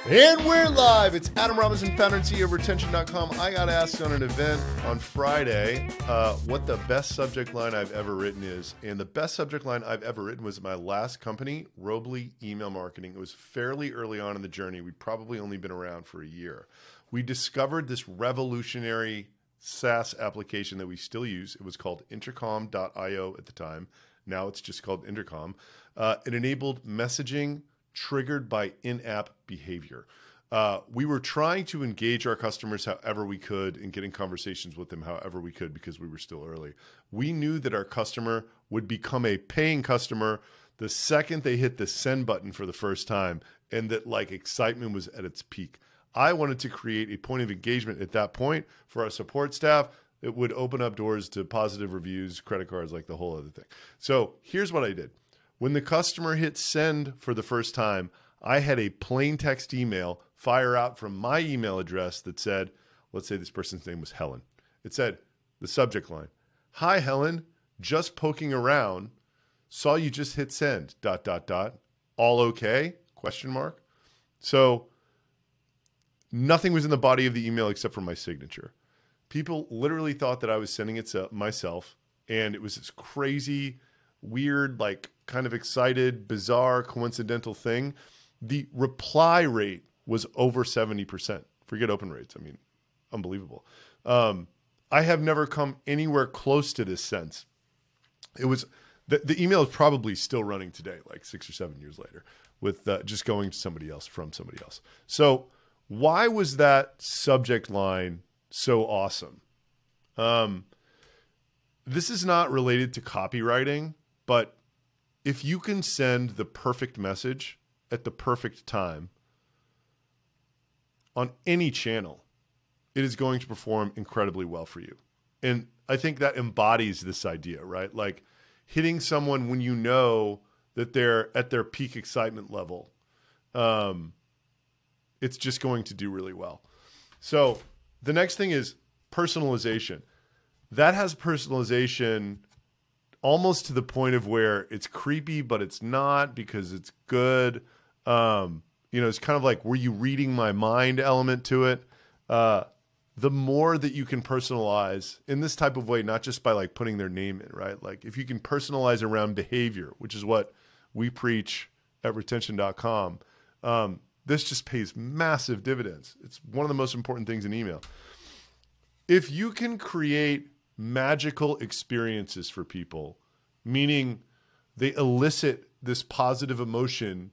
And we're live. It's Adam Robinson, founder and CEO of Retention.com. I got asked on an event on Friday what the best subject line I've ever written is. And the best subject line I've ever written was my last company, Robley Email Marketing. It was fairly early on in the journey. We'd probably only been around for a year. We discovered this revolutionary SaaS application that we still use. It was called Intercom.io at the time. Now it's just called Intercom. It enabled messaging triggered by in-app behavior. We were trying to engage our customers however we could and getting conversations with them however we could because we were still early. We knew that our customer would become a paying customer the second they hit the send button for the first time, and that like excitement was at its peak. I wanted to create a point of engagement at that point for our support staff. It would open up doors to positive reviews, credit cards, like the whole other thing. So here's what I did. When the customer hit send for the first time, I had a plain text email fire out from my email address that said, let's say this person's name was Helen. It said, the subject line, "Hi, Helen, just poking around, saw you just hit send, ... all okay, ? So nothing was in the body of the email except for my signature. People literally thought that I was sending it to myself, and it was this crazy, weird, like kind of excited, bizarre, coincidental thing. The reply rate was over 70%. Forget open rates. I mean, unbelievable. I have never come anywhere close to this sense. It was, the email is probably still running today, like 6 or 7 years later, with just going to somebody else from somebody else. So why was that subject line so awesome? This is not related to copywriting, but if you can send the perfect message at the perfect time on any channel, it is going to perform incredibly well for you. And I think that embodies this idea, right? Like hitting someone when you know that they're at their peak excitement level. It's just going to do really well. So the next thing is personalization. That has personalization almost to the point of where it's creepy, but it's not because it's good. It's kind of like, were you reading my mind element to it? The more that you can personalize in this type of way, not just by like putting their name in, right? Like if you can personalize around behavior, which is what we preach at Retention.com, this just pays massive dividends. It's one of the most important things in email. If you can create magical experiences for people, meaning they elicit this positive emotion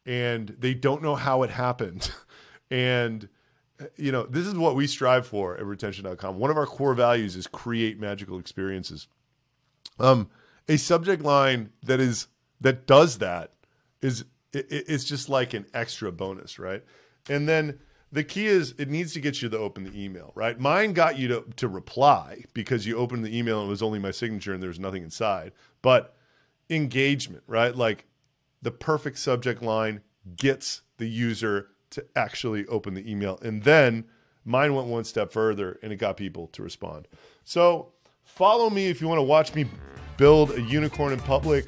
and they don't know how it happened. And, this is what we strive for at Retention.com. One of our core values is create magical experiences. A subject line that does that is just like an extra bonus, right? And then the key is it needs to get you to open the email, right? Mine got you to reply because you opened the email and it was only my signature and there was nothing inside. But engagement, right? Like the perfect subject line gets the user to actually open the email. And then mine went one step further and it got people to respond. So follow me if you want to watch me build a unicorn in public.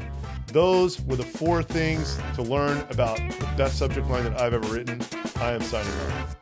Those were the 4 things to learn about the best subject line that I've ever written. I am signing off.